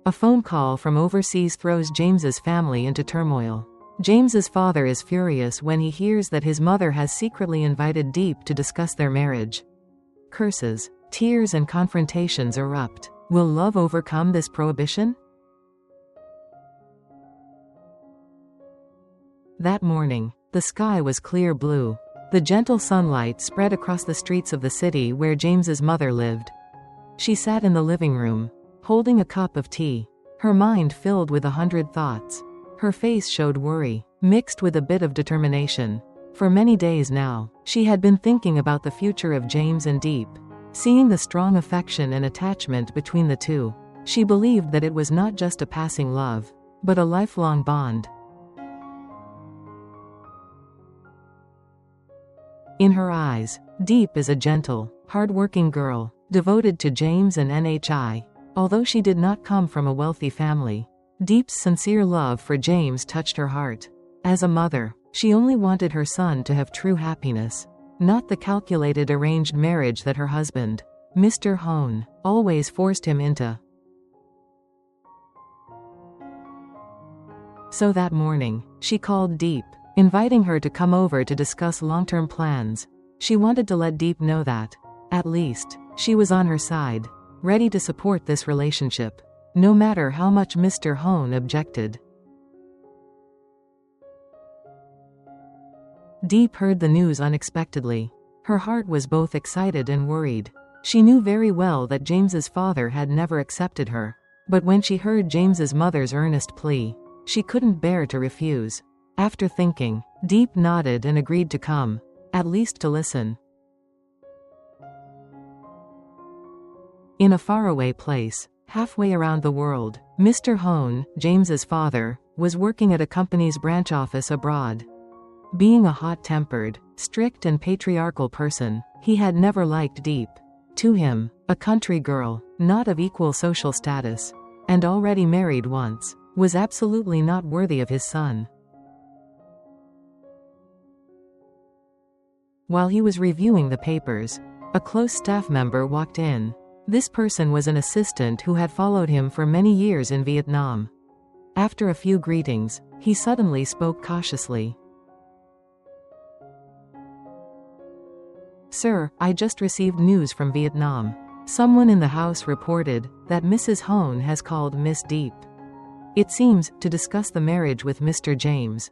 A phone call from overseas throws James's family into turmoil. James's father is furious when he hears that his mother has secretly invited Diep to discuss their marriage. Curses, tears and confrontations erupt. Will love overcome this prohibition? That morning, the sky was clear blue. The gentle sunlight spread across the streets of the city where James's mother lived. She sat in the living room, holding a cup of tea, her mind filled with 100 thoughts. Her face showed worry, mixed with a bit of determination. For many days now, she had been thinking about the future of James and Diep. Seeing the strong affection and attachment between the two, she believed that it was not just a passing love, but a lifelong bond. In her eyes, Diep is a gentle, hard-working girl, devoted to James and Nhi. Although she did not come from a wealthy family, Diep's sincere love for James touched her heart. As a mother, she only wanted her son to have true happiness, not the calculated arranged marriage that her husband, Mr. Hone, always forced him into. So that morning, she called Diep, inviting her to come over to discuss long-term plans. She wanted to let Diep know that, at least, she was on her side, ready to support this relationship, no matter how much Mr. Hone objected. Diep heard the news unexpectedly. Her heart was both excited and worried. She knew very well that James's father had never accepted her, but when she heard James's mother's earnest plea, she couldn't bear to refuse. After thinking, Diep nodded and agreed to come, at least to listen. In a faraway place, halfway around the world, Mr. Hone, James's father, was working at a company's branch office abroad. Being a hot-tempered, strict and patriarchal person, he had never liked Diep. To him, a country girl, not of equal social status, and already married once, was absolutely not worthy of his son. While he was reviewing the papers, a close staff member walked in. This person was an assistant who had followed him for many years in Vietnam. After a few greetings, he suddenly spoke cautiously. "Sir, I just received news from Vietnam. Someone in the house reported that Mrs. Hone has called Miss Diep. It seems, to discuss the marriage with Mr. James."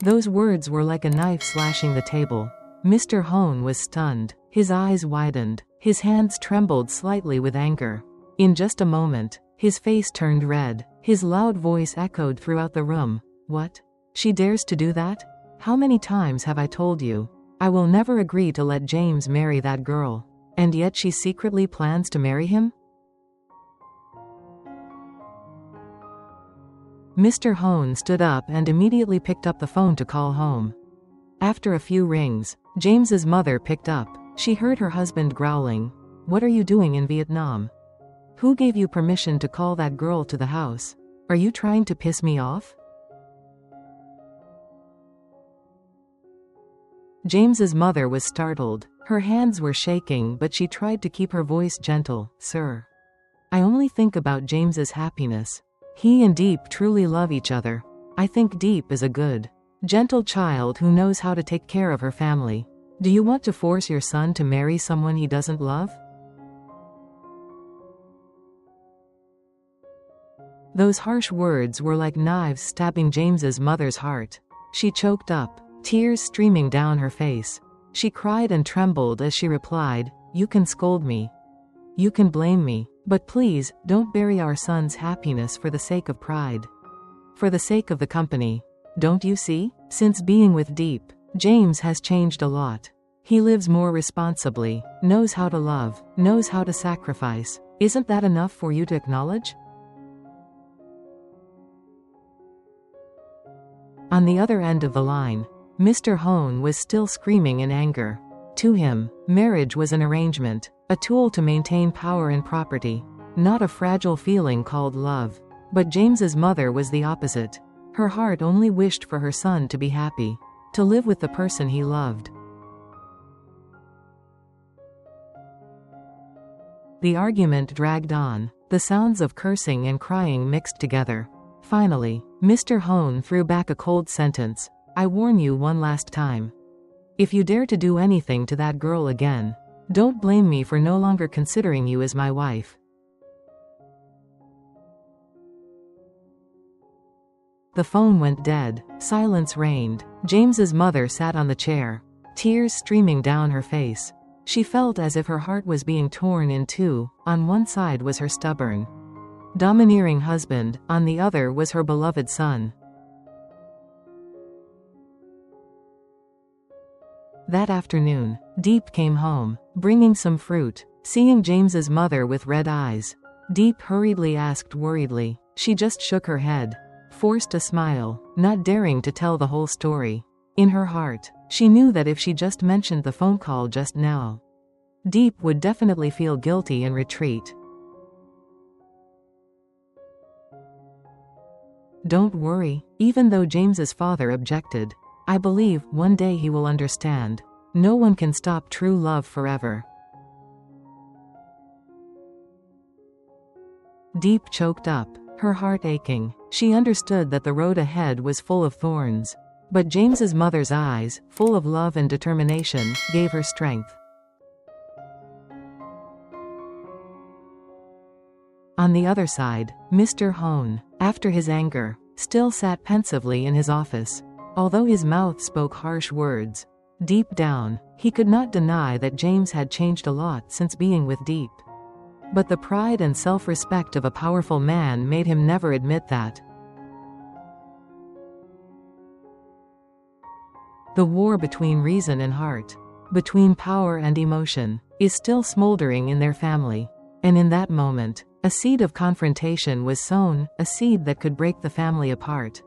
Those words were like a knife slashing the table. Mr. Hone was stunned. His eyes widened. His hands trembled slightly with anger. In just a moment, his face turned red. His loud voice echoed throughout the room. "What? She dares to do that? How many times have I told you? I will never agree to let James marry that girl. And yet she secretly plans to marry him?" Mr. Hone stood up and immediately picked up the phone to call home. After a few rings, James's mother picked up. She heard her husband growling, "What are you doing in Vietnam? Who gave you permission to call that girl to the house? Are you trying to piss me off?" James's mother was startled. Her hands were shaking, but she tried to keep her voice gentle. "Sir, I only think about James's happiness. He and Diep truly love each other. I think Diep is a good, gentle child who knows how to take care of her family. Do you want to force your son to marry someone he doesn't love?" Those harsh words were like knives stabbing James's mother's heart. She choked up, tears streaming down her face. She cried and trembled as she replied, "You can scold me. You can blame me. But please, don't bury our son's happiness for the sake of pride. For the sake of the company. Don't you see? Since being with Diep, James has changed a lot. He lives more responsibly, knows how to love, knows how to sacrifice. Isn't that enough for you to acknowledge?" On the other end of the line, Mr. Hone was still screaming in anger. To him, marriage was an arrangement, a tool to maintain power and property, not a fragile feeling called love. But James's mother was the opposite. Her heart only wished for her son to be happy, to live with the person he loved. The argument dragged on, the sounds of cursing and crying mixed together. Finally, Mr. Hone threw back a cold sentence. I warn you one last time. If you dare to do anything to that girl again, don't blame me for no longer considering you as my wife. The phone went dead. Silence reigned. James's mother sat on the chair, tears streaming down her face. She felt as if her heart was being torn in two. On one side was her stubborn, domineering husband, on the other was her beloved son. That afternoon, Diep came home, bringing some fruit. Seeing James's mother with red eyes, Diep hurriedly asked worriedly. She just shook her head, forced a smile, not daring to tell the whole story. In her heart, she knew that if she just mentioned the phone call just now, Diep would definitely feel guilty and retreat. Don't worry, even though James's father objected. I believe one day he will understand. No one can stop true love forever. Diep choked up, her heart aching. She understood that the road ahead was full of thorns. But James's mother's eyes, full of love and determination, gave her strength. On the other side, Mr. Hone, after his anger, still sat pensively in his office. Although his mouth spoke harsh words, deep down, he could not deny that James had changed a lot since being with Diep. But the pride and self-respect of a powerful man made him never admit that. The war between reason and heart, between power and emotion, is still smoldering in their family. And in that moment, a seed of confrontation was sown, a seed that could break the family apart.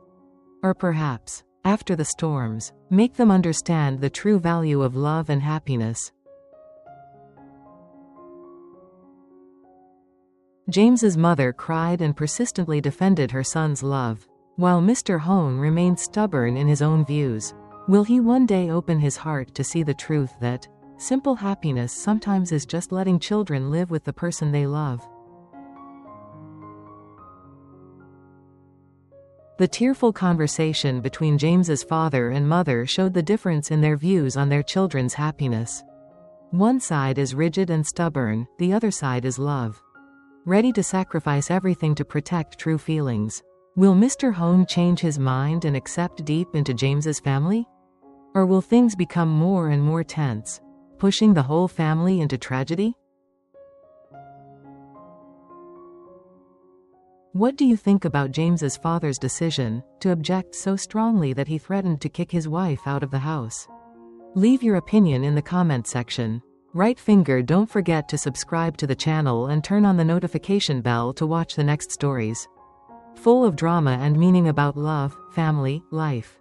Or perhaps, after the storms, make them understand the true value of love and happiness. James's mother cried and persistently defended her son's love, while Mr. Hone remained stubborn in his own views. Will he one day open his heart to see the truth that simple happiness sometimes is just letting children live with the person they love? The tearful conversation between James's father and mother showed the difference in their views on their children's happiness. One side is rigid and stubborn, the other side is love, ready to sacrifice everything to protect true feelings. Will Mr. Hone change his mind and accept Diep into James's family? Or will things become more and more tense, pushing the whole family into tragedy? What do you think about James's father's decision to object so strongly that he threatened to kick his wife out of the house? Leave your opinion in the comment section. Right finger, don't forget to subscribe to the channel and turn on the notification bell to watch the next stories, full of drama and meaning about love, family, life.